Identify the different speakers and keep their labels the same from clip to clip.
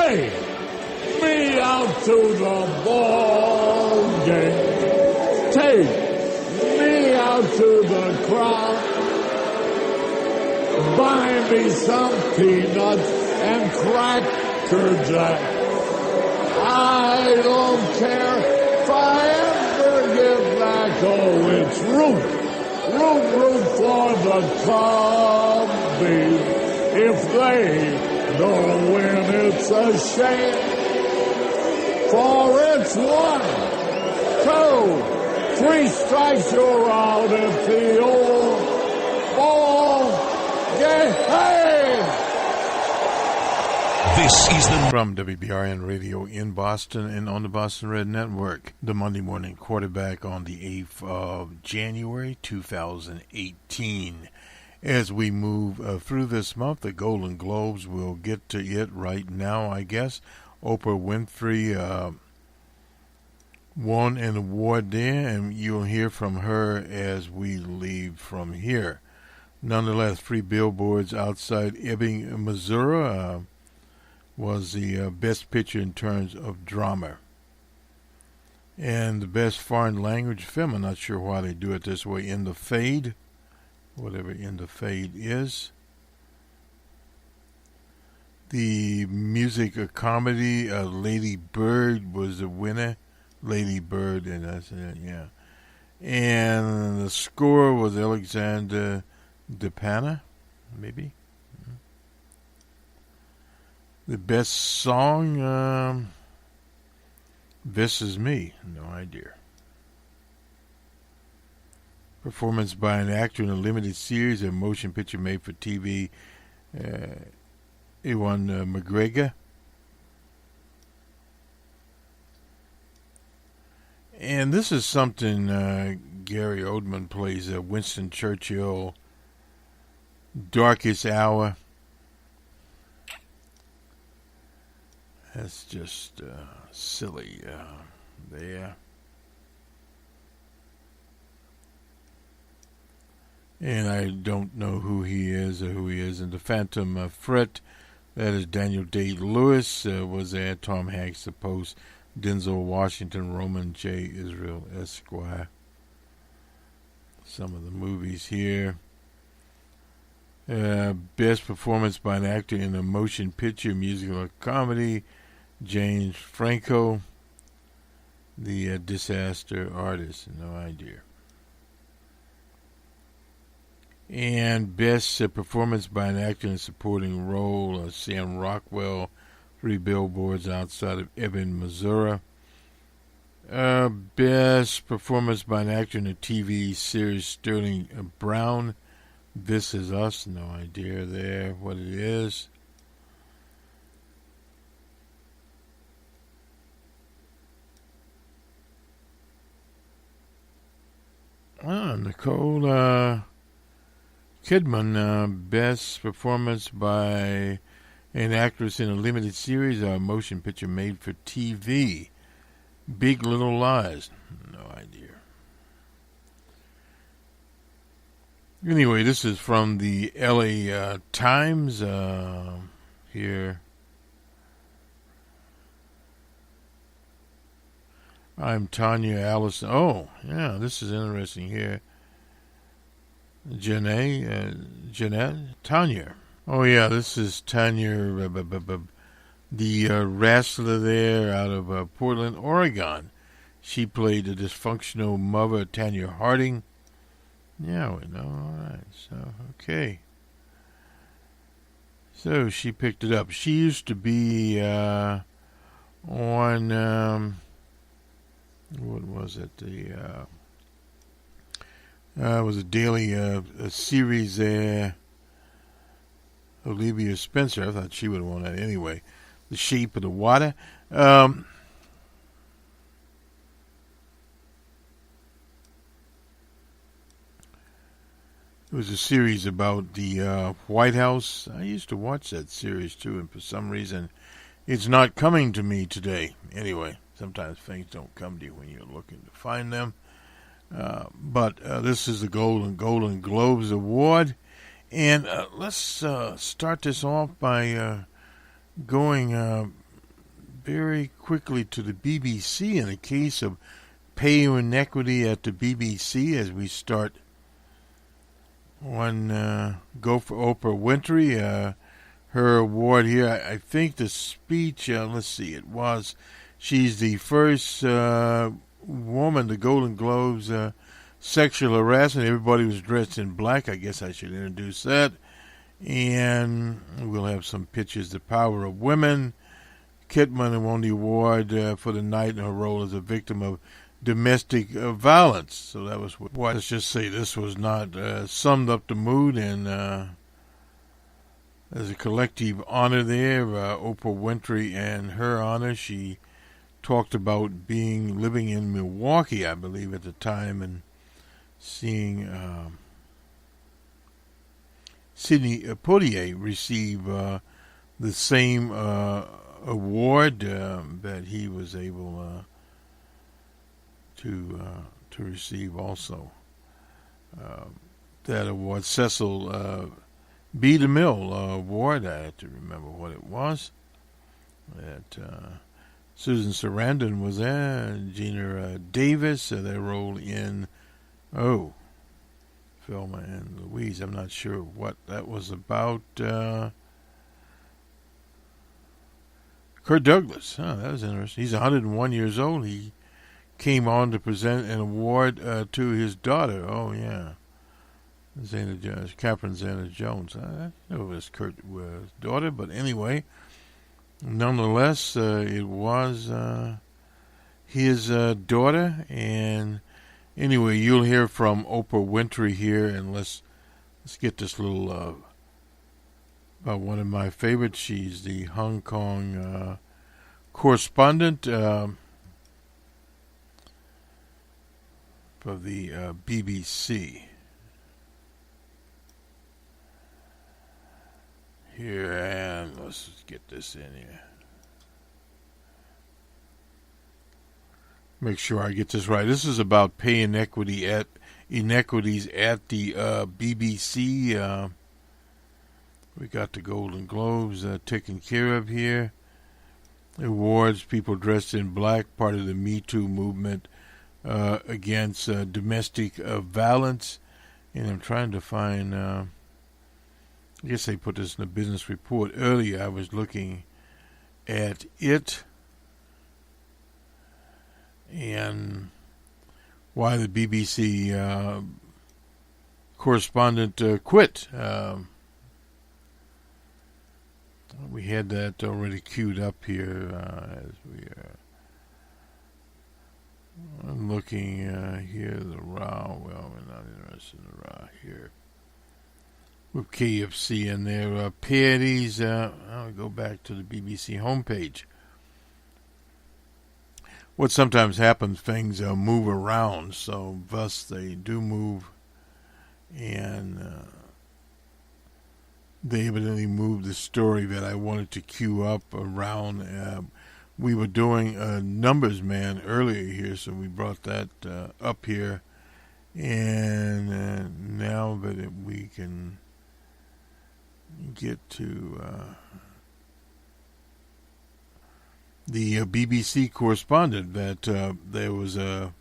Speaker 1: Take me out to the ball game. Take me out to the crowd. Buy me some peanuts and Cracker Jack. I don't care if I ever get back. Oh, it's root for the Cubbies. If they don't win, it's a shame. For it's 1, 2, 3 strikes, you're out at the old ball game. Hey!
Speaker 2: This is
Speaker 3: from WBRN Radio in Boston and on the Boston Red Network, the Monday morning quarterback on the 8th of January, 2018. As we move through this month, the Golden Globes, we'll get to it right now, I guess. Oprah Winfrey won an award there, and you'll hear from her as we leave from here. Nonetheless, 3 billboards outside Ebbing, Missouri, was the best picture in terms of drama. And the best foreign language film, I'm not sure why they do it this way, In the Fade, whatever In the Fade is. The music comedy, Lady Bird was the winner. Lady Bird, and that's it, yeah. And the score was Alexander Despina, maybe. The best song, This Is Me, no idea. Performance by an actor in a limited series, a motion picture made for TV, Ewan McGregor. And this is something Gary Oldman plays, Winston Churchill, Darkest Hour. That's just silly there. And I don't know who he is or who he isn't. The Phantom Threat, that is Daniel Day-Lewis, was there. Tom Hanks, The Post, Denzel Washington, Roman J. Israel, Esquire. Some of the movies here. Best performance by an actor in a motion picture, musical or comedy, James Franco. The Disaster Artist, no idea. And best performance by an actor in a supporting role, Sam Rockwell, 3 billboards outside of Ebbing, Missouri. Best performance by an actor in a TV series, Sterling Brown, This Is Us, no idea there what it is. Nicole Kidman, best performance by an actress in a limited series, a motion picture made for TV, Big Little Lies, no idea. Anyway, this is from the LA Times here. I'm Tanya Allison. Oh, yeah, this is interesting here. Jeanette, Tanya. Oh, yeah, this is Tanya, the wrestler there out of Portland, Oregon. She played the dysfunctional mother, Tanya Harding. Yeah, we know. All right. So, okay. So she picked it up. She used to be on, what was it? It was a daily a series there. Olivia Spencer. I thought she would have won that anyway. The Shape of the Water. It was a series about the White House. I used to watch that series too, and for some reason it's not coming to me today. Anyway, sometimes things don't come to you when you're looking to find them. But this is the Golden Globes Award. And let's start this off by going very quickly to the BBC in a case of pay inequity at the BBC as we start go for Oprah Winfrey. Her award here, I think the speech, let's see, she's the first woman, the Golden Globes, sexual harassment. Everybody was dressed in black. I guess I should introduce that. And we'll have some pictures. The Power of Women. Kidman won the award for the night in her role as a victim of domestic violence. So that was what, let's just say this was not summed up the mood, and there's a collective honor there. Oprah Winfrey and her honor. She talked about living in Milwaukee, I believe, at the time, and seeing Sidney Poitier receive the same award that he was able to receive also. That award, Cecil B. DeMille award, I had to remember what it was. That Susan Sarandon was there, Gina Davis, their role in Thelma and Louise. I'm not sure what that was about. Kirk Douglas, that was interesting. He's 101 years old. He came on to present an award to his daughter. Oh, yeah. Catherine Zeta-Jones. I know it was Kurt's daughter, but anyway, nonetheless, it was his daughter. And anyway, you'll hear from Oprah Winfrey here, and let's get this little about one of my favorites. She's the Hong Kong correspondent for the BBC. Here, and let's just get this in here. Make sure I get this right. This is about pay inequities at the BBC. We got the Golden Globes taken care of here. Awards, people dressed in black, part of the Me Too movement against domestic violence. And I'm trying to find, I guess they put this in the business report. Earlier I was looking at it and why the BBC correspondent quit. We had that already queued up here as we are. I'm looking here, the Raw. Well, we're not interested in the Raw here. With KFC and their patties. I'll go back to the BBC homepage. What sometimes happens, things move around, so thus they do move, and they evidently moved the story that I wanted to queue up around. We were doing Numbers Man earlier here, so we brought that up here, and now that we can get to the BBC correspondent, that there was a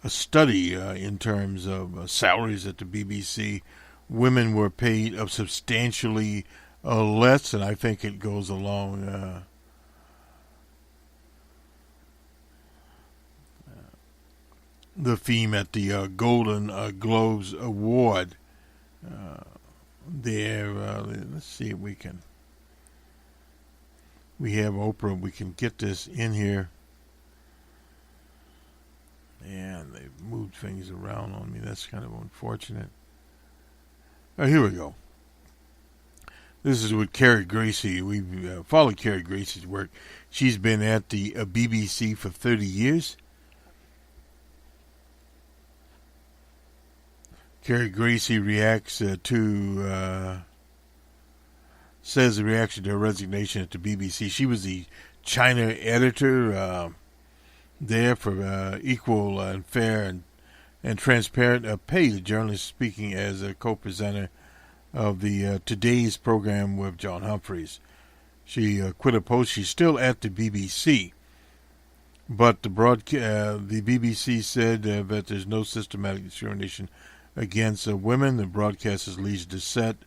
Speaker 3: study in terms of salaries at the BBC. Women were paid of substantially less, and I think it goes along the theme at the Golden Globes Award. Let's see if we can. We have Oprah. We can get this in here. And they've moved things around on me. That's kind of unfortunate. Here we go. This is with Carrie Gracie. We've followed Carrie Gracie's work. She's been at the BBC for 30 years. Carrie Gracie reacts says the reaction to her resignation at the BBC. She was the China editor there for equal and fair and transparent pay to journalists, speaking as a co-presenter of the Today's program with John Humphreys. She quit her post. She's still at the BBC. But the BBC said that there's no systematic discrimination against women. The broadcaster's Lise Doucette,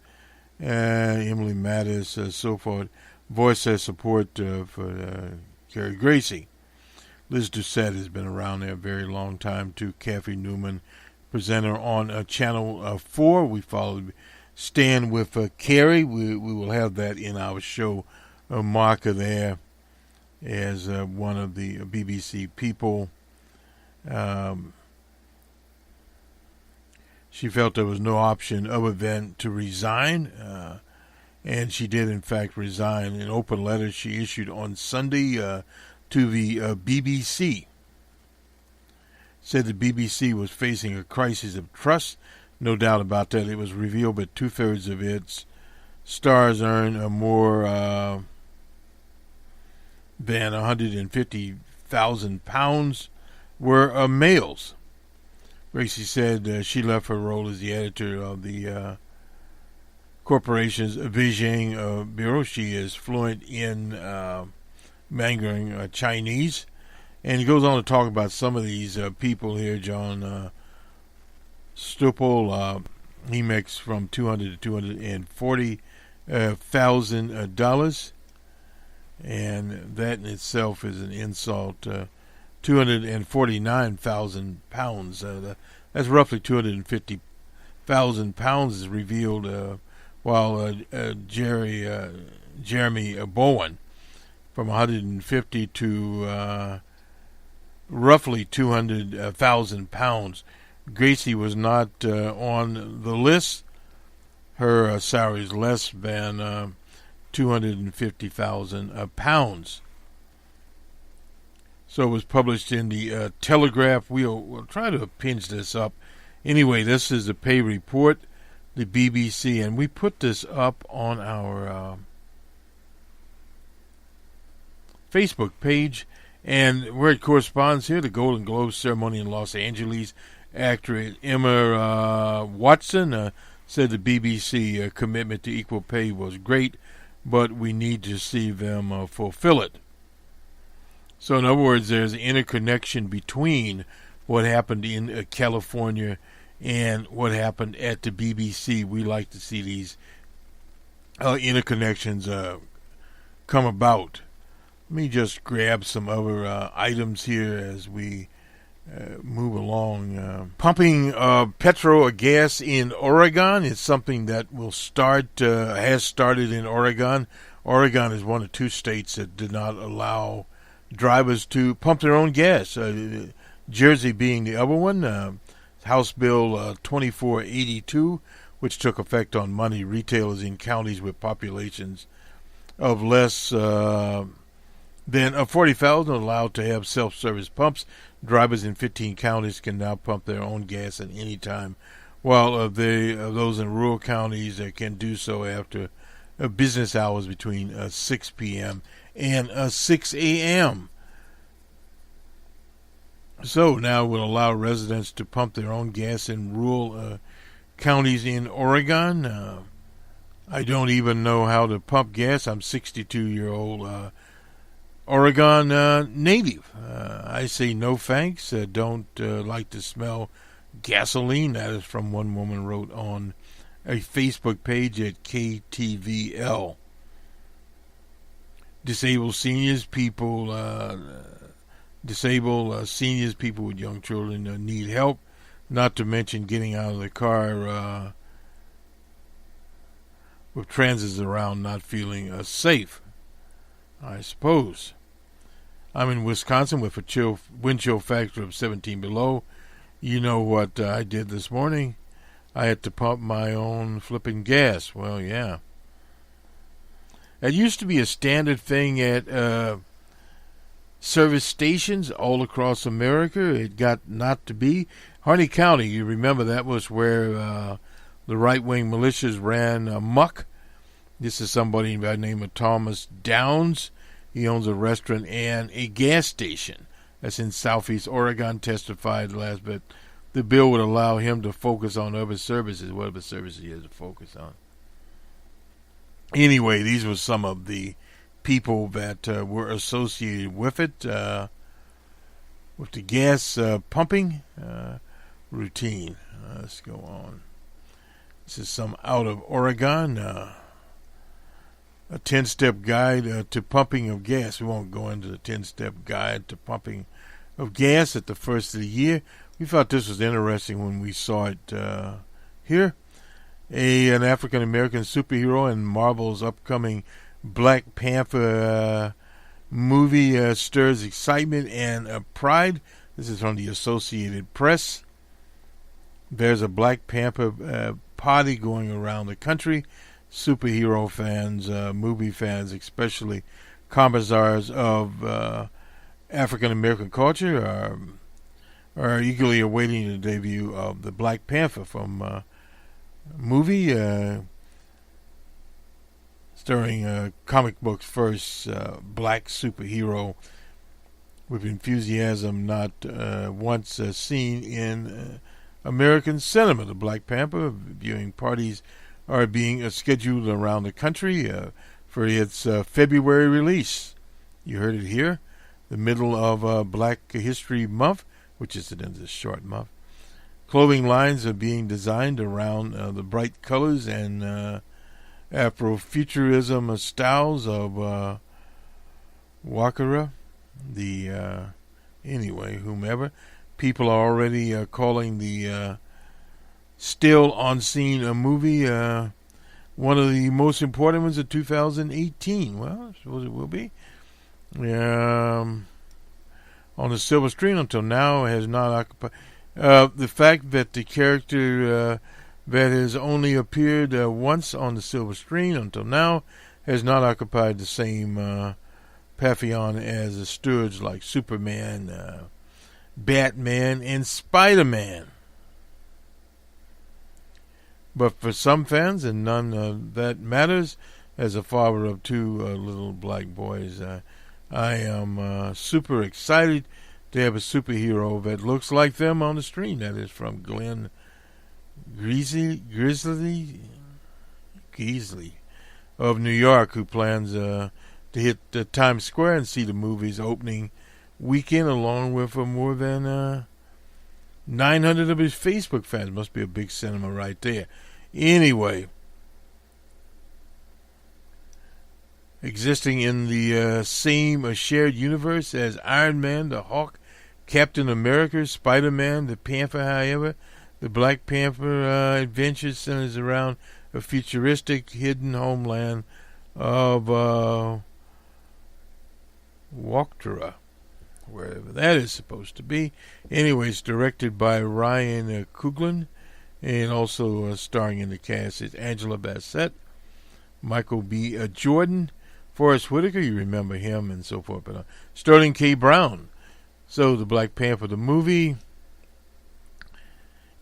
Speaker 3: Emily Mattis, so forth, voiced their support for Carrie Gracie. Liz Doucette has been around there a very long time, too. Kathy Newman, presenter on Channel 4. We followed Stand with Carrie. We will have that in our show marker there as one of the BBC people. She felt there was no option other than to resign, and she did, in fact, resign. In an open letter she issued on Sunday to the BBC, said the BBC was facing a crisis of trust. No doubt about that. It was revealed that 2/3 of its stars earn more than £150,000 were males. Gracie said she left her role as the editor of the corporation's Beijing bureau. She is fluent in Mandarin Chinese. And he goes on to talk about some of these people here. John Stupel, he makes from $200,000 to $240,000. And that in itself is an insult. £249,000. That's roughly £250,000 is revealed, while Jeremy Bowen from $150,000 to roughly £200,000. Gracie was not on the list. Her salary is less than £250,000. So it was published in the Telegraph. We'll try to pinch this up. Anyway, this is the pay report, the BBC, and we put this up on our Facebook page, and where it corresponds here, the Golden Globe ceremony in Los Angeles. Actress Emma Watson said the BBC commitment to equal pay was great, but we need to see them fulfill it. So in other words, there's an interconnection between what happened in California and what happened at the BBC. We like to see these interconnections come about. Let me just grab some other items here as we move along. Pumping petrol or gas in Oregon is something that will has started in Oregon. Oregon is one of two states that did not allow drivers to pump their own gas. Jersey being the other one. House Bill 2482, which took effect on Monday. Retailers in counties with populations of less than 40,000 are allowed to have self-service pumps. Drivers in 15 counties can now pump their own gas at any time, while those in rural counties can do so after business hours between 6 p.m. and 6 a.m. So now we'll allow residents to pump their own gas in rural counties in Oregon. I don't even know how to pump gas. I'm 62-year-old Oregon native. I say no thanks. Don't like to smell gasoline. That is from one woman wrote on a Facebook page at KTVL. Disabled seniors, people with young children need help, not to mention getting out of the car with transits around, not feeling safe, I suppose. I'm in Wisconsin with a wind chill factor of 17 below. You know what I did this morning? I had to pump my own flipping gas. Well, yeah. It used to be a standard thing at service stations all across America. It got not to be. Harney County, you remember that was where the right-wing militias ran amok. This is somebody by the name of Thomas Downs. He owns a restaurant and a gas station that's in Southeast Oregon. Testified last, but the bill would allow him to focus on other services, whatever services he has to focus on. Anyway, these were some of the people that were associated with it, with the gas pumping routine. Let's go on. This is some out of Oregon. A 10-step guide to pumping of gas. We won't go into the 10-step guide to pumping of gas at the first of the year. We thought this was interesting when we saw it here. An African-American superhero in Marvel's upcoming Black Panther movie stirs excitement and pride. This is from the Associated Press. There's a Black Panther party going around the country. Superhero fans, movie fans, especially commissars of African-American culture are eagerly awaiting the debut of the Black Panther from movie starring comic book's first black superhero with enthusiasm not once seen in American cinema. The Black Panther viewing parties are being scheduled around the country for its February release. You heard it here, the middle of Black History Month, which is the end of this short month. Clothing lines are being designed around the bright colors and Afrofuturism styles of Wakara. Whomever. People are already calling the still on scene movie one of the most important ones of 2018. Well, I suppose it will be. On the silver screen until now has not occupied. The fact that the character that has only appeared once on the silver screen until now has not occupied the same pantheon as a stooge like Superman, Batman, and Spider-Man. But for some fans, and none that matters, as a father of two little black boys, I am super excited to have a superhero that looks like them on the screen. That is from Glenn Grizzly of New York, who plans to hit Times Square and see the movie's opening weekend along with more than 900 of his Facebook fans. Must be a big cinema right there. Anyway, existing in the same shared universe as Iron Man, the Hulk, Captain America, Spider-Man, the Panther, however, the Black Panther adventure centers around a futuristic hidden homeland of Wakara, wherever that is supposed to be. Anyways, directed by Ryan Coogler, and also starring in the cast is Angela Bassett, Michael B. Jordan, Forrest Whitaker, you remember him, and so forth, but Sterling K. Brown. So the Black Panther, the movie,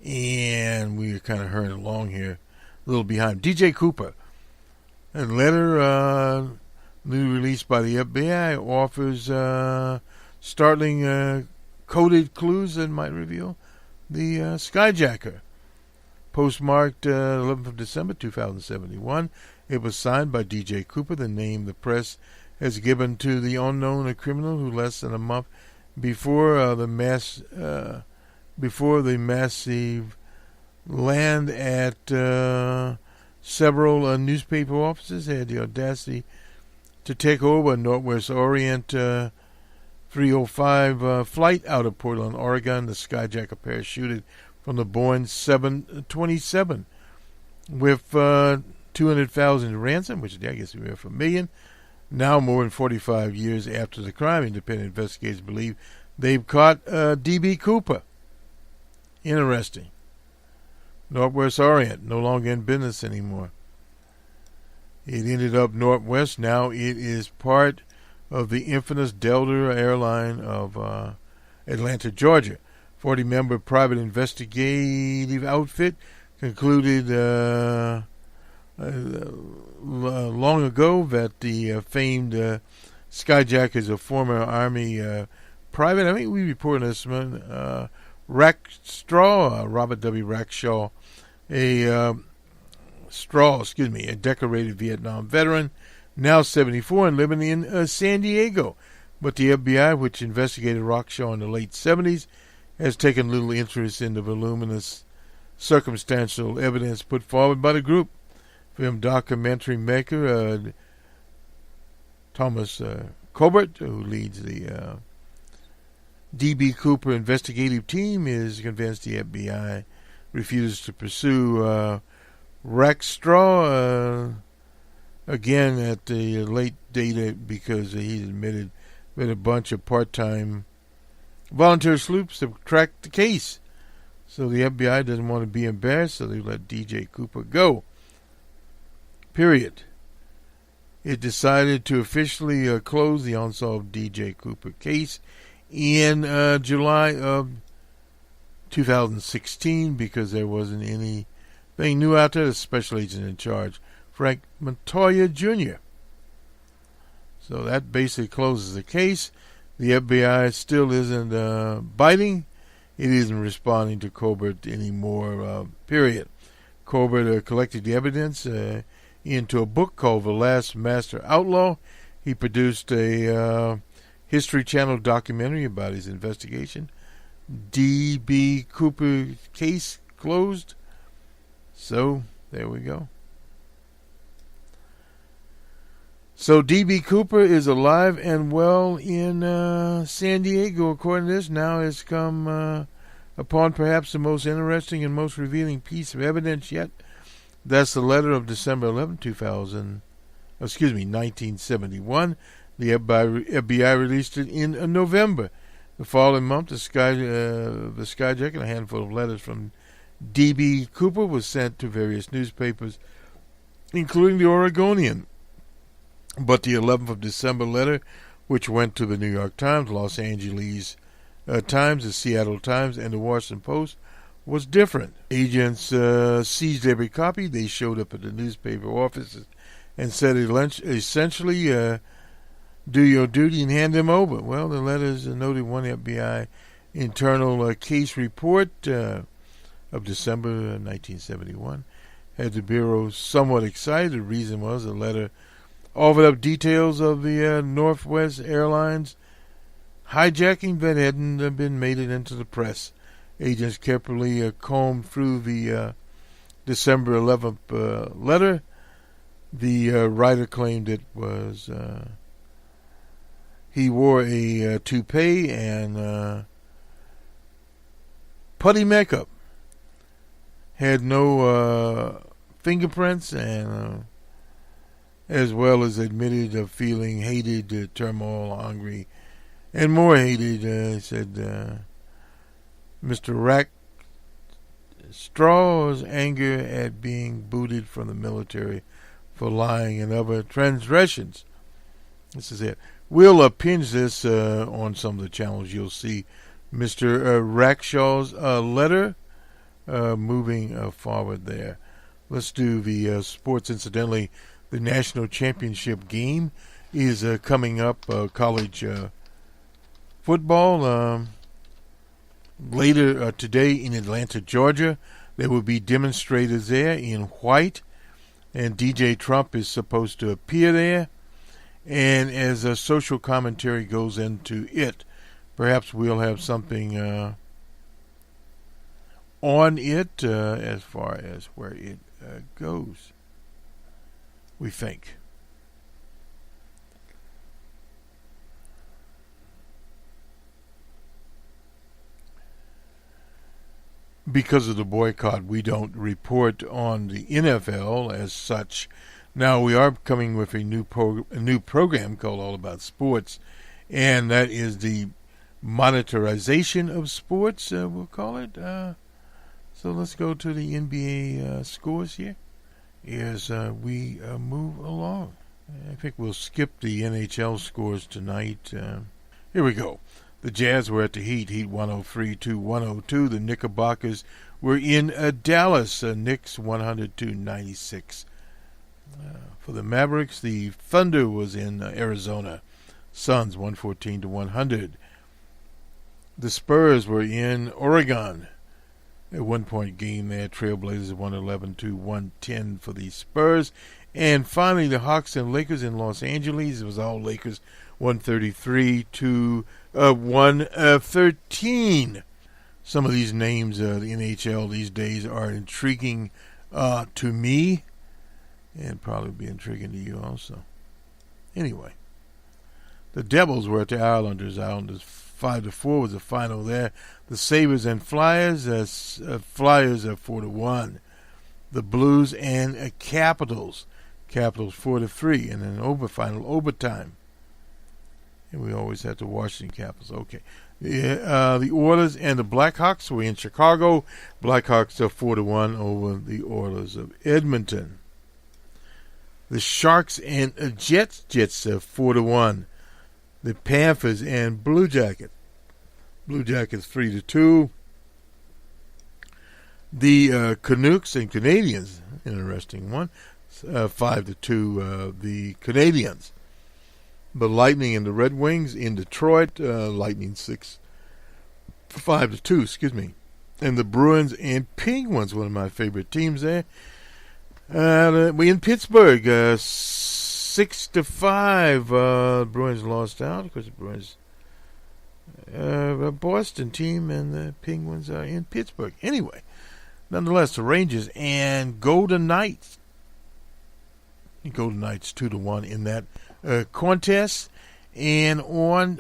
Speaker 3: and we are kind of hurrying along here, a little behind. DJ Cooper, a letter new released by the FBI offers startling coded clues that might reveal the skyjacker. Postmarked 11th of December 2071, it was signed by DJ Cooper, the name the press has given to the unknown criminal who less than a month before the massive land at several newspaper offices had the audacity to take over a Northwest Orient 305 flight out of Portland, Oregon. The skyjacker parachuted from the Boeing 727 with $200,000 ransom, which I guess we were for $1 million. Now, more than 45 years after the crime, independent investigators believe they've caught D.B. Cooper. Interesting. Northwest Orient, no longer in business anymore. It ended up Northwest. Now it is part of the infamous Delta airline of Atlanta, Georgia. 40-member private investigative outfit concluded long ago that the famed skyjacker is a former Army private. I think we reported this one. Robert W. Rackshaw, a decorated Vietnam veteran, now 74 and living in San Diego. But the FBI, which investigated Rockshaw in the late 70s, has taken little interest in the voluminous circumstantial evidence put forward by the group. Film documentary maker Thomas Colbert, who leads the D.B. Cooper investigative team, is convinced the FBI refuses to pursue Rackstraw again at the late date because he admitted that a bunch of part-time volunteer sleuths have cracked the case. So the FBI doesn't want to be embarrassed, so they let D.J. Cooper go. Period. It decided to officially close the unsolved D.J. Cooper case in July of 2016 because there wasn't anything new out there. The special agent in charge, Frank Montoya Jr. So that basically closes the case. The FBI still isn't biting. It isn't responding to Colbert anymore, period. Colbert collected the evidence into a book called The Last Master Outlaw. He produced a History Channel documentary about his investigation. D.B. Cooper case closed. So, there we go. So D.B. Cooper is alive and well in San Diego, according to this. Now has come upon perhaps the most interesting and most revealing piece of evidence yet. That's the letter of December 11, 1971. The FBI released it in November. The following month, the Skyjack and a handful of letters from D.B. Cooper was sent to various newspapers, including the Oregonian. But the 11th of December letter, which went to the New York Times, Los Angeles Times, the Seattle Times, and the Washington Post, was different. Agents seized every copy. They showed up at the newspaper offices and said essentially, do your duty and hand them over. Well, the letters noted one FBI internal case report of December 1971 had the Bureau somewhat excited. The reason was the letter offered up details of the Northwest Airlines hijacking that hadn't been made it into the press. Agents carefully combed through the December 11th letter. The writer claimed it was he wore a toupee and putty makeup, had no fingerprints, and as well as admitted of feeling hated, turmoil, hungry, and more hated, said Mr. Rackstraw's anger at being booted from the military for lying and other transgressions. This is it. We'll pinch this on some of the channels. You'll see Mr. Rackshaw's letter moving forward there. Let's do the sports. Incidentally, the national championship game is coming up, college football. Later today in Atlanta, Georgia, there will be demonstrators there in white, and DJ Trump is supposed to appear there. And as a social commentary goes into it, perhaps we'll have something on it as far as where it goes, we think. Because of the boycott, we don't report on the NFL as such. Now, we are coming with a new program called All About Sports, and that is the monetarization of sports, we'll call it. So let's go to the NBA scores here as we move along. I think we'll skip the NHL scores tonight. Here we go. The Jazz were at the Heat 103-102. The Knickerbockers were in Dallas, Knicks 100-96. For the Mavericks, the Thunder was in Arizona, Suns 114-100. The Spurs were in Oregon, a 1-point game there. Trailblazers 111-110 for the Spurs. And finally, the Hawks and Lakers in Los Angeles. It was all Lakers, 133 to 113. Some of these names, the NHL these days, are intriguing to me, and probably be intriguing to you also. Anyway, the Devils were at the Islanders. Islanders 5-4 was the final there. The Sabres and Flyers, Flyers are 4-1. The Blues and Capitals, Capitals 4-3, and then final overtime. And we always have the Washington Capitals. Okay. The Oilers and the Blackhawks were in Chicago. Blackhawks are 4-1 over the Oilers of Edmonton. The Sharks and Jets are 4-1. The Panthers and Blue Jackets. Blue Jackets 3-2. The Canucks and Canadians, interesting one, 5-2. The Canadians. The Lightning and the Red Wings in Detroit, Lightning 5-2, excuse me. And the Bruins and Penguins, one of my favorite teams there. We in Pittsburgh, 6-5. Bruins lost out because the Bruins, a Boston team, and the Penguins are in Pittsburgh. Anyway, nonetheless, the Rangers and Golden Knights. Golden Knights 2-1 in that contest. And on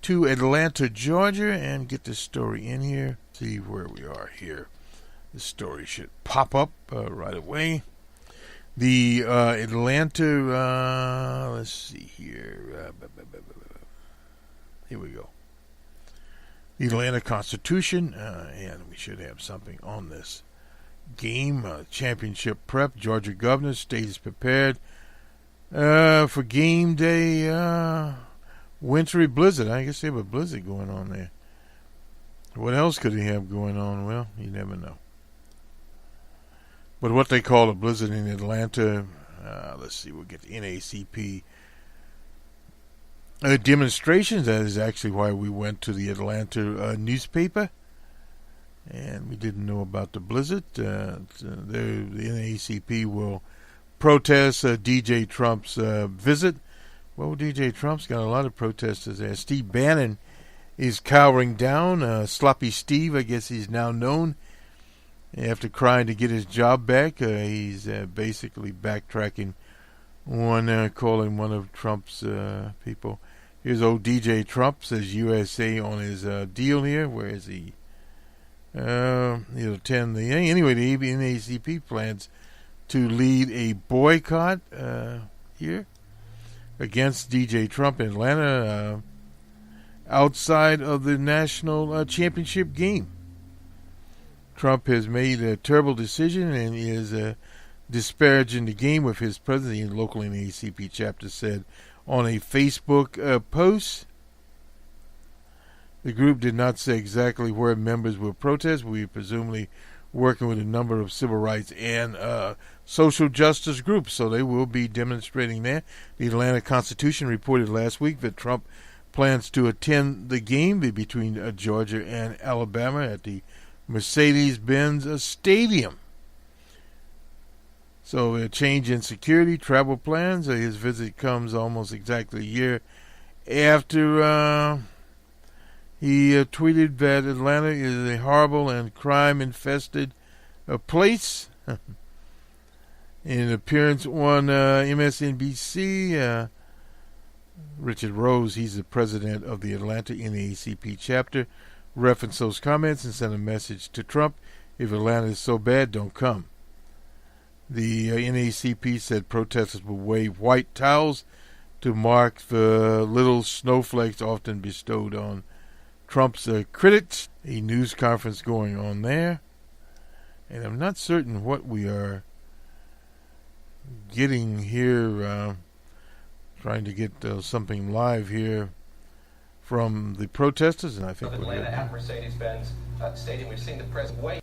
Speaker 3: to Atlanta, Georgia, and get this story in here. See where we are here. The story should pop up right away. The Atlanta, let's see here. Here we go. The Atlanta Constitution, and we should have something on this game. Championship prep. Georgia governor stays prepared for game day. Wintry blizzard. I guess they have a blizzard going on there. What else could he have going on? Well, you never know. But what they call a blizzard in Atlanta, let's see, we'll get the NAACP demonstrations. That is actually why we went to the Atlanta newspaper. And we didn't know about the blizzard. The NAACP will protest DJ Trump's visit. Well, DJ Trump's got a lot of protesters there. Steve Bannon is cowering down. Sloppy Steve, I guess he's now known. After crying to get his job back, he's basically backtracking on calling one of Trump's people. Here's old DJ Trump, says USA on his deal here. Where is he? He'll attend the... Anyway, the NAACP plans to lead a boycott here against DJ Trump in Atlanta outside of the national championship game. Trump has made a terrible decision and is disparaging the game with his president. The local NAACP chapter said on a Facebook post. The group did not say exactly where members will protest. We are presumably working with a number of civil rights and social justice groups, so they will be demonstrating there. The Atlanta Constitution reported last week that Trump plans to attend the game between Georgia and Alabama at the Mercedes-Benz Stadium. So a change in security, travel plans. His visit comes almost exactly a year after he tweeted that Atlanta is a horrible and crime-infested place. In an appearance on MSNBC, Richard Rose, he's the president of the Atlanta NAACP chapter, referenced those comments and sent a message to Trump: if Atlanta is so bad, don't come. The NAACP said protesters will wave white towels to mark the little snowflakes often bestowed on Trump's critics. A news conference going on there. And I'm not certain what we are getting here. Trying to get something live here from the protesters, and I think
Speaker 2: Atlanta at Mercedes-Benz Stadium. We've seen the president wait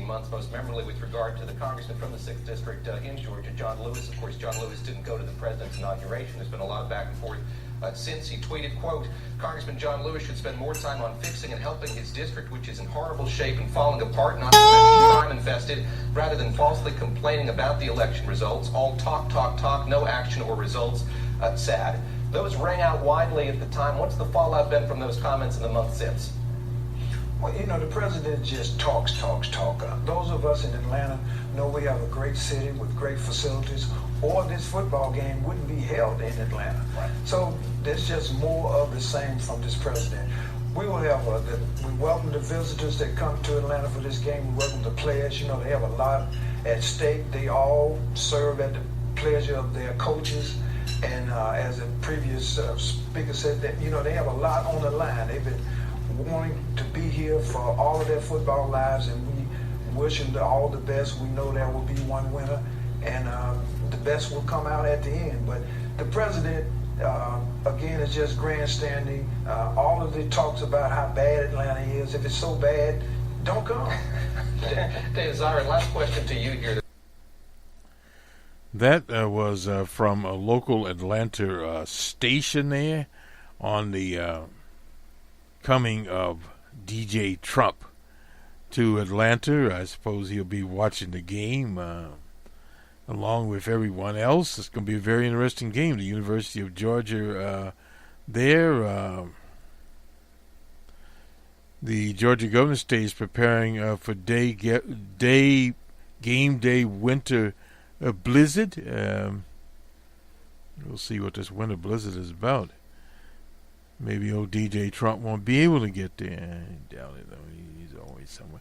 Speaker 2: 13 months, most memorably with regard to the congressman from the 6th District in Georgia, John Lewis. Of course, John Lewis didn't go to the president's inauguration. There's been a lot of back and forth since. He tweeted, quote, Congressman John Lewis should spend more time on fixing and helping his district, which is in horrible shape and falling apart, not to mention crime-infested, rather than falsely complaining about the election results. All talk, talk, talk, no action or results. Sad. Those rang out widely at the time. What's the fallout been from those comments in the month since?
Speaker 4: Well, the president just talks. Those of us in Atlanta know we have a great city with great facilities, or this football game wouldn't be held in Atlanta.
Speaker 2: Right.
Speaker 4: So there's just more of the same from this president. We will have we welcome the visitors that come to Atlanta for this game. We welcome the players. They have a lot at stake. They all serve at the pleasure of their coaches. And as the previous speaker said, that they have a lot on the line. They've been wanting to be here for all of their football lives, and we wish them all the best. We know there will be one winner, and the best will come out at the end. But the president, again, is just grandstanding. All of the talks about how bad Atlanta is. If it's so bad, don't come.
Speaker 2: David Zyron, last question to you here.
Speaker 3: That was from a local Atlanta station there on the coming of DJ Trump to Atlanta. I suppose he'll be watching the game along with everyone else. It's going to be a very interesting game. The University of Georgia there. The Georgia governor stays preparing for game day winter blizzard. We'll see what this winter blizzard is about. Maybe old DJ Trump won't be able to get there. I doubt it, though. He's always somewhere.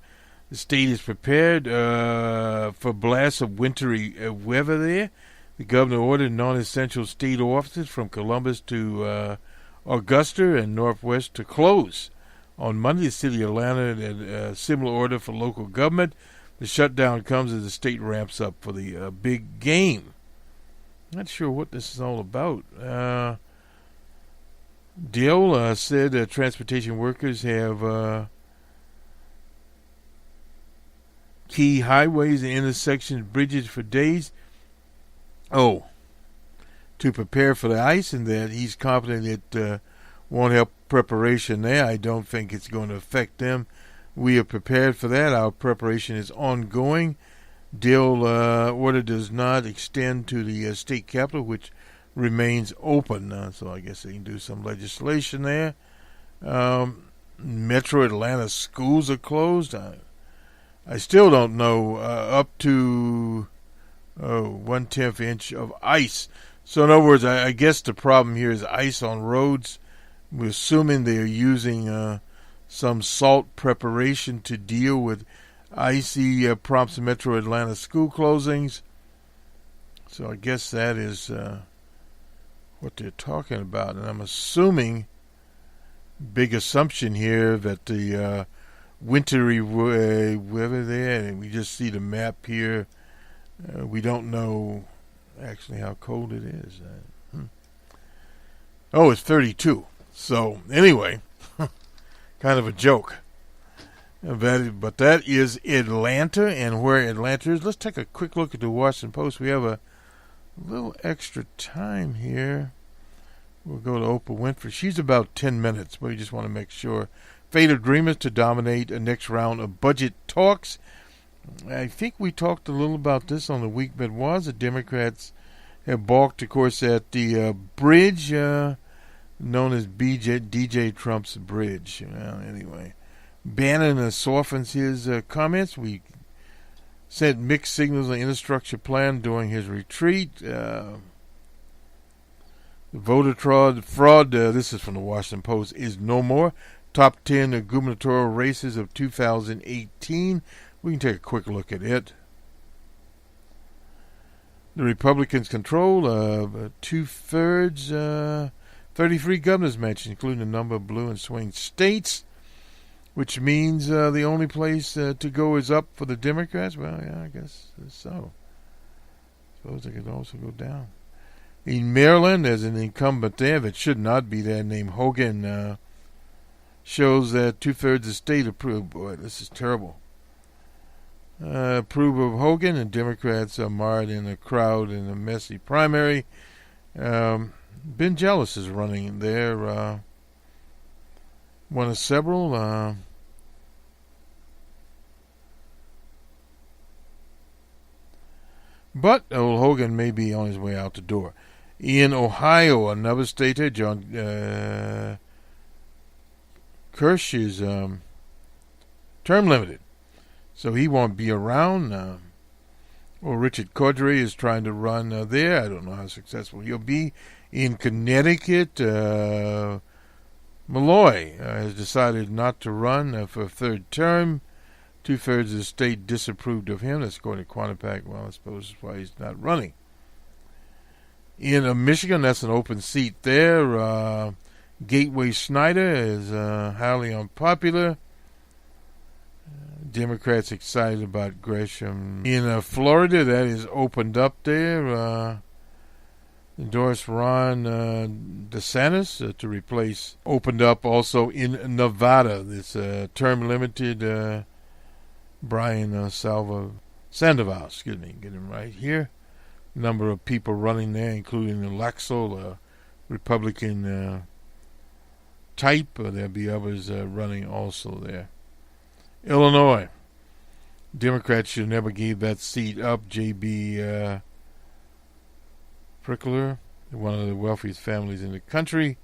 Speaker 3: The state is prepared for blasts of wintry weather there. The governor ordered non-essential state offices from Columbus to Augusta and Northwest to close. On Monday, the city of Atlanta had a similar order for local government. The shutdown comes as the state ramps up for the big game. Not sure what this is all about. Dale said transportation workers have key highways and intersections, bridges for days. To prepare for the ice, and that he's confident it won't help preparation there. I don't think it's going to affect them. We are prepared for that. Our preparation is ongoing. Dale order does not extend to the state capitol, which remains open. So I guess they can do some legislation there. Metro Atlanta schools are closed. I still don't know. Up to 1/10 inch of ice. So in other words, I guess the problem here is ice on roads. We're assuming they're using some salt preparation to deal with icy prompts in Metro Atlanta school closings. So I guess that is what they're talking about. And I'm assuming, big assumption here, that the wintry weather there, and we just see the map here. We don't know actually how cold it is. It's 32. So anyway, kind of a joke. But that is Atlanta, and where Atlanta is. Let's take a quick look at the Washington Post. We have a little extra time here. We'll go to Oprah Winfrey. She's about 10 minutes, but we just want to make sure. Fate of Dreamers to dominate a next round of budget talks. I think we talked a little about this on the week that was. The Democrats have balked, of course, at the bridge known as DJ Trump's bridge. Anyway, Bannon softens his comments. We sent mixed signals on the infrastructure plan during his retreat. Voter fraud, this is from the Washington Post, is no more. Top 10 gubernatorial races of 2018. We can take a quick look at it. The Republicans control 2/3, 33 governors mentioned, including a number of blue and swing states, which means the only place to go is up for the Democrats. Well, yeah, I guess so. Suppose they could also go down. In Maryland, there's an incumbent there that should not be there, named Hogan. Shows that 2/3 of the state approved. Boy, this is terrible. approve of Hogan, and Democrats are marred in a crowd in a messy primary. Ben Jealous is running there. One of several. But old Hogan may be on his way out the door. In Ohio, another state there, John Kirsch is term limited, so he won't be around. Richard Cordray is trying to run there. I don't know how successful he'll be. In Connecticut, Malloy has decided not to run for a third term. 2/3 of the state disapproved of him. That's according to Quantipac. Well, I suppose that's why he's not running. In Michigan, that's an open seat there. Gateway Snyder is highly unpopular. Democrats excited about Gresham. In Florida, that is opened up there. Endorsed Ron DeSantis to replace. Opened up also in Nevada. This term-limited Brian Sandoval. Excuse me, get him right here. Number of people running there, including the Laxalt, Republican type. There'll be others running also there. Illinois. Democrats should never give that seat up. J.B. Prickler, one of the wealthiest families in the country.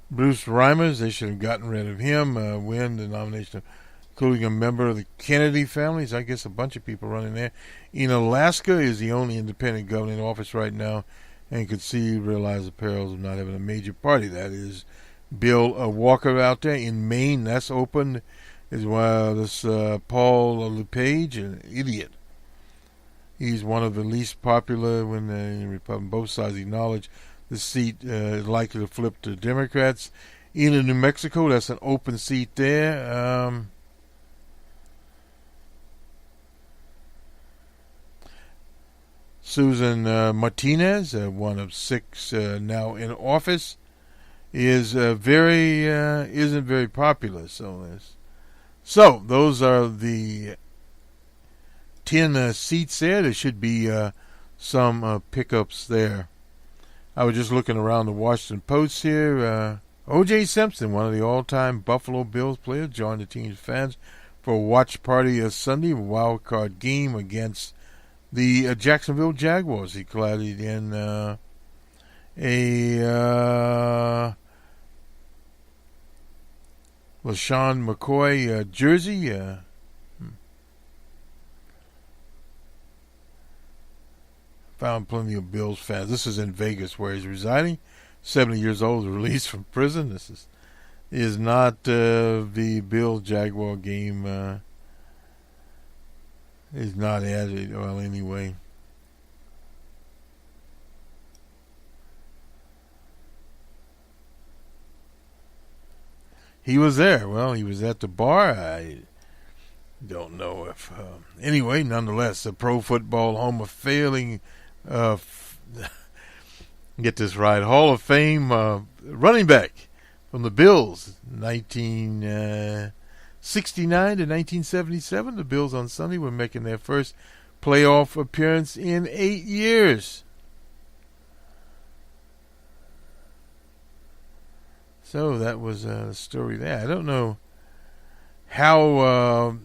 Speaker 3: Bruce Reimers, they should have gotten rid of him. Win the nomination, including a member of the Kennedy families. I guess a bunch of people running there. In Alaska is the only independent governor in office right now, and realize the perils of not having a major party. That is Bill Walker out there. In Maine, that's open as well. This Paul LePage, an idiot. He's one of the least popular when the Republican. Both sides acknowledge the seat is likely to flip to Democrats. In New Mexico, that's an open seat there. Susan Martinez, one of 6 now in office, isn't very popular. So those are the 10 seats there. There should be some pickups there. I was just looking around the Washington Post here. O.J. Simpson, one of the all-time Buffalo Bills players, joined the team's fans for a watch party Sunday, a wild card game against the Jacksonville Jaguars. He collided in a LaShawn McCoy jersey. Found plenty of Bills fans. This is in Vegas where he's residing. 70 years old, released from prison. This is not the Bills-Jaguar game. Is not as it. Well, anyway. He was there. Well, he was at the bar. I don't know if... anyway, nonetheless, the Pro Football Hall of Fame... get this right. Hall of Fame running back from the Bills, 1969 to 1977. The Bills on Sunday were making their first playoff appearance in 8 years. So that was a story there. I don't know how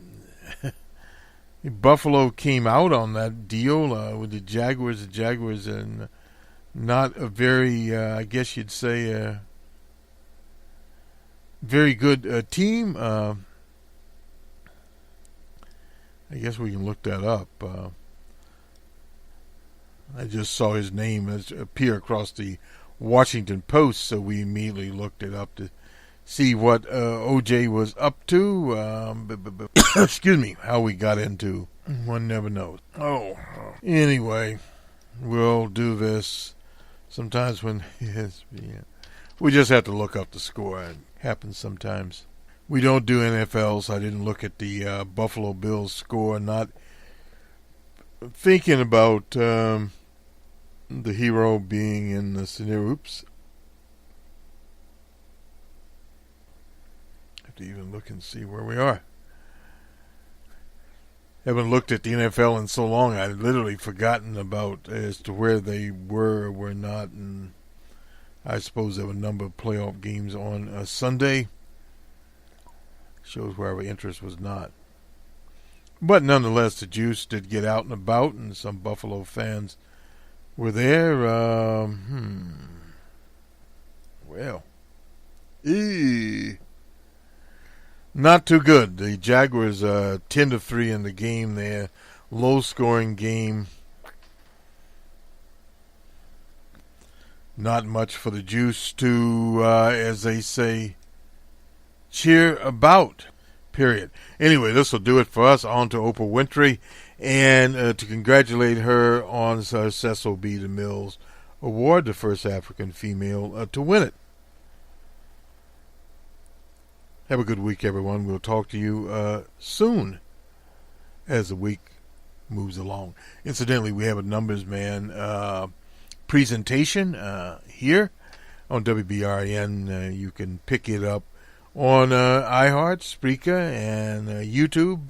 Speaker 3: Buffalo came out on that deal with the Jaguars. The Jaguars and not a very, I guess you'd say, very good team. I guess we can look that up. I just saw his name appear across the Washington Post, so we immediately looked it up to see what OJ was up to. Excuse me, how we got into. One never knows. Anyway, we'll do this sometimes when we just have to look up the score. It happens sometimes. We don't do NFL, so I didn't look at the Buffalo Bills score. Not thinking about the hero being in the scenario. Oops. have to even look and see where we are. Haven't looked at the NFL in so long, I've literally forgotten about as to where they were or were not. And I suppose there were a number of playoff games on a Sunday. Shows where our interest was not. But nonetheless, the juice did get out and about, and some Buffalo fans were there. Well, not too good. The Jaguars 10-3 in the game there. Low-scoring game. Not much for the juice to, as they say, cheer about. Period. Anyway, this will do it for us. On to Oprah Winfrey, and to congratulate her on her Cecil B. DeMille's Award, the first African female to win it. Have a good week, everyone. We'll talk to you soon as the week moves along. Incidentally, we have a Numbers Man presentation here on WBRN. You can pick it up on iHeart, Spreaker, and YouTube,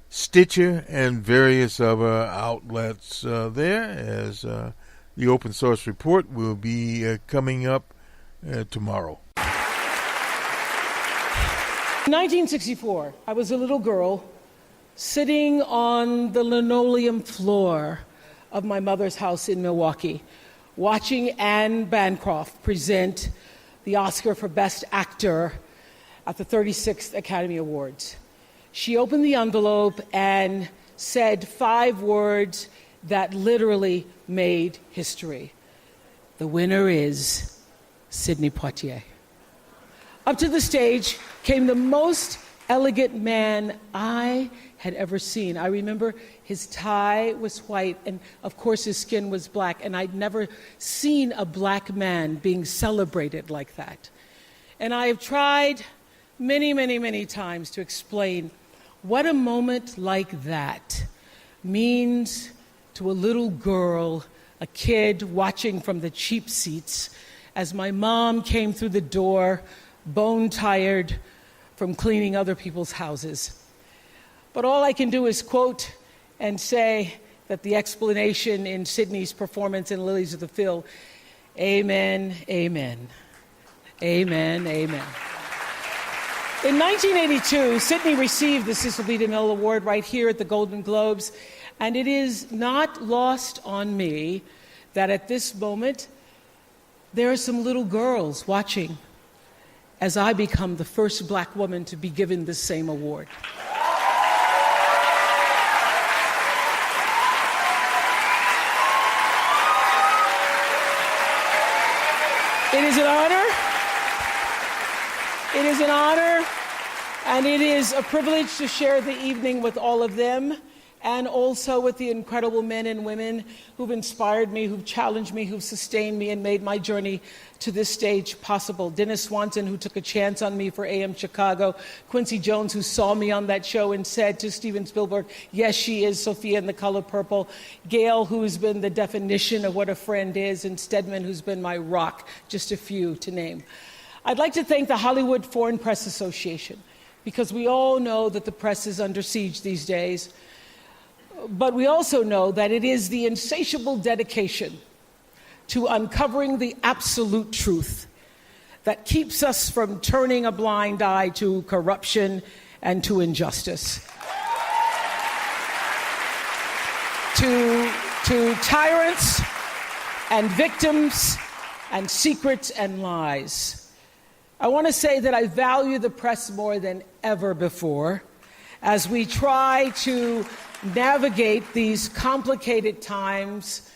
Speaker 3: Stitcher, and various other outlets there, as the open source report will be coming up tomorrow.
Speaker 5: In 1964, I was a little girl sitting on the linoleum floor of my mother's house in Milwaukee, watching Anne Bancroft present the Oscar for Best Actor at the 36th Academy Awards. She opened the envelope and said 5 words that literally made history. The winner is Sidney Poitier. Up to the stage came the most elegant man I had ever seen. I remember his tie was white, and of course his skin was black, and I'd never seen a black man being celebrated like that. And I have tried many, many, many times to explain what a moment like that means to a little girl, a kid watching from the cheap seats as my mom came through the door, bone-tired from cleaning other people's houses. But all I can do is quote and say that the explanation in Sidney's performance in Lilies of the Field, amen, amen, amen, amen. In 1982, Sidney received the Cecil B. DeMille Award right here at the Golden Globes, and it is not lost on me that at this moment, there are some little girls watching as I become the first black woman to be given this same award. It is an honor. It is an honor, and it is a privilege to share the evening with all of them, and also with the incredible men and women who've inspired me, who've challenged me, who've sustained me, and made my journey to this stage possible. Dennis Swanson, who took a chance on me for AM Chicago. Quincy Jones, who saw me on that show and said to Steven Spielberg, yes, she is Sophia in The Color Purple. Gail, who's been the definition of what a friend is, and Stedman, who's been my rock, just a few to name. I'd like to thank the Hollywood Foreign Press Association, because we all know that the press is under siege these days. But we also know that it is the insatiable dedication to uncovering the absolute truth that keeps us from turning a blind eye to corruption and to injustice, to tyrants and victims and secrets and lies. I want to say that I value the press more than ever before as we try to navigate these complicated times,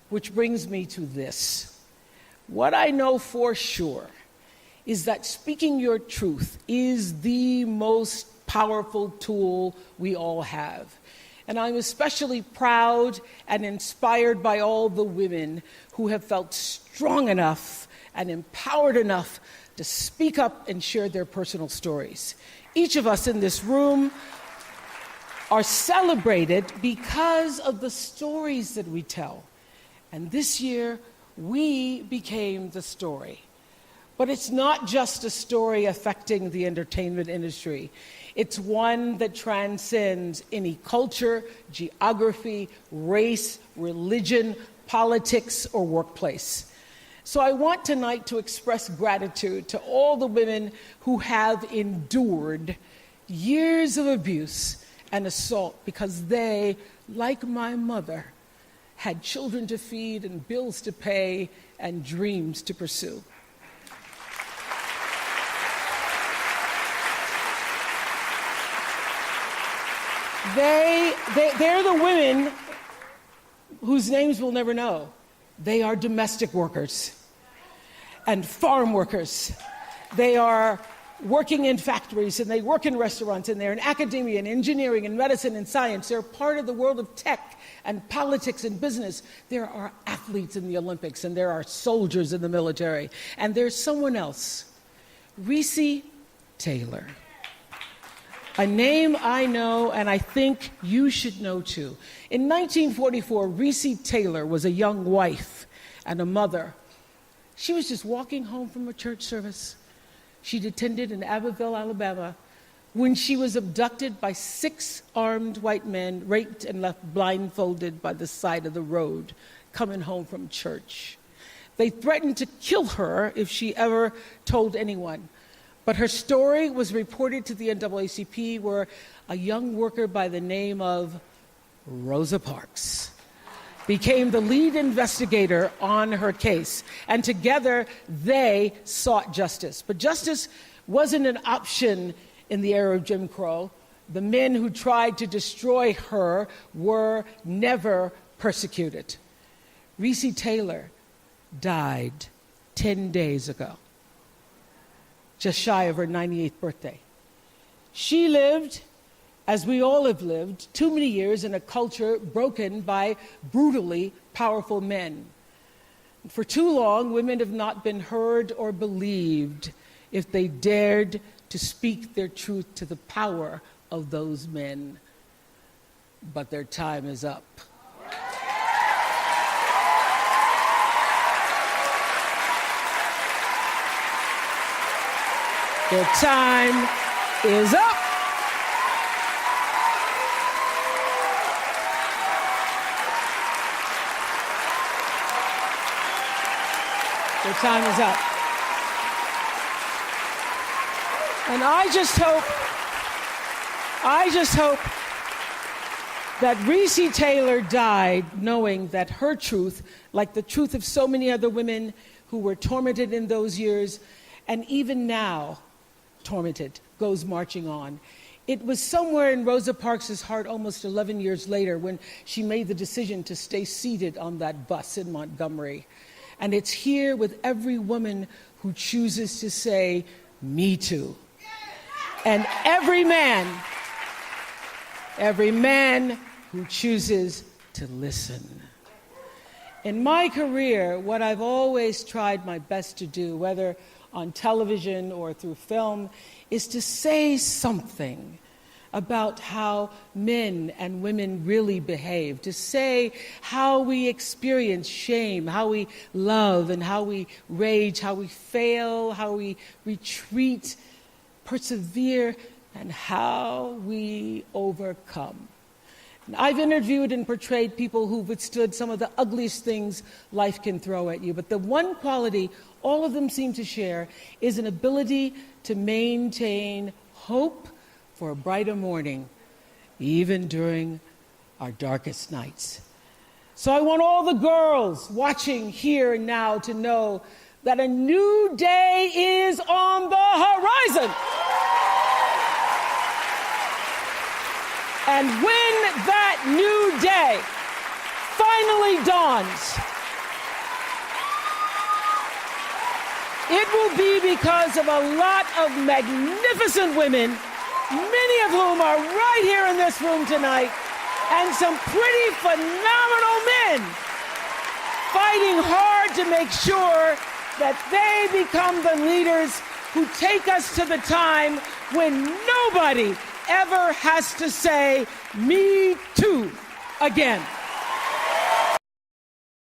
Speaker 5: which brings me to this. What I know for sure is that speaking your truth is the most powerful tool we all have. And I'm especially proud and inspired by all the women who have felt strong enough and empowered enough to speak up and share their personal stories. Each of us in this room are celebrated because of the stories that we tell. And this year, we became the story. But it's not just a story affecting the entertainment industry. It's one that transcends any culture, geography, race, religion, politics, or workplace. So I want tonight to express gratitude to all the women who have endured years of abuse and assault because they, like my mother, had children to feed and bills to pay and dreams to pursue. They're the women whose names we'll never know. They are domestic workers and farm workers. They are working in factories, and they work in restaurants, and they're in academia and engineering and medicine and science. They're part of the world of tech and politics and business. There are athletes in the Olympics, and there are soldiers in the military. And there's someone else, Reese Taylor. A name I know, and I think you should know too. In 1944, Reese Taylor was a young wife and a mother. She was just walking home from a church service she'd attended in Abbeville, Alabama, when she was abducted by 6 armed white men, raped and left blindfolded by the side of the road, coming home from church. They threatened to kill her if she ever told anyone. But her story was reported to the NAACP, where a young worker by the name of Rosa Parks became the lead investigator on her case. And together, they sought justice. But justice wasn't an option in the era of Jim Crow. The men who tried to destroy her were never persecuted. Reese Taylor died 10 days ago, just shy of her 98th birthday. She lived, as we all have lived, too many years in a culture broken by brutally powerful men. For too long, women have not been heard or believed if they dared to speak their truth to the power of those men. But their time is up. Their time is up. Their time is up. And I just hope that Reese Taylor died knowing that her truth, like the truth of so many other women who were tormented in those years, and even now tormented, goes marching on. It was somewhere in Rosa Parks' heart almost 11 years later when she made the decision to stay seated on that bus in Montgomery. And it's here with every woman who chooses to say, "Me too." And every man who chooses to listen. In my career, what I've always tried my best to do, whether on television or through film, is to say something about how men and women really behave, to say how we experience shame, how we love and how we rage, how we fail, how we retreat, persevere, and how we overcome. And I've interviewed and portrayed people who've withstood some of the ugliest things life can throw at you, but the one quality all of them seem to share is an ability to maintain hope for a brighter morning, even during our darkest nights. So I want all the girls watching here and now to know that a new day is on the horizon. And when that new day finally dawns, it will be because of a lot of magnificent women, many of whom are right here in this room tonight, and some pretty phenomenal men fighting hard to make sure that they become the leaders who take us to the time when nobody ever has to say, "Me too," again.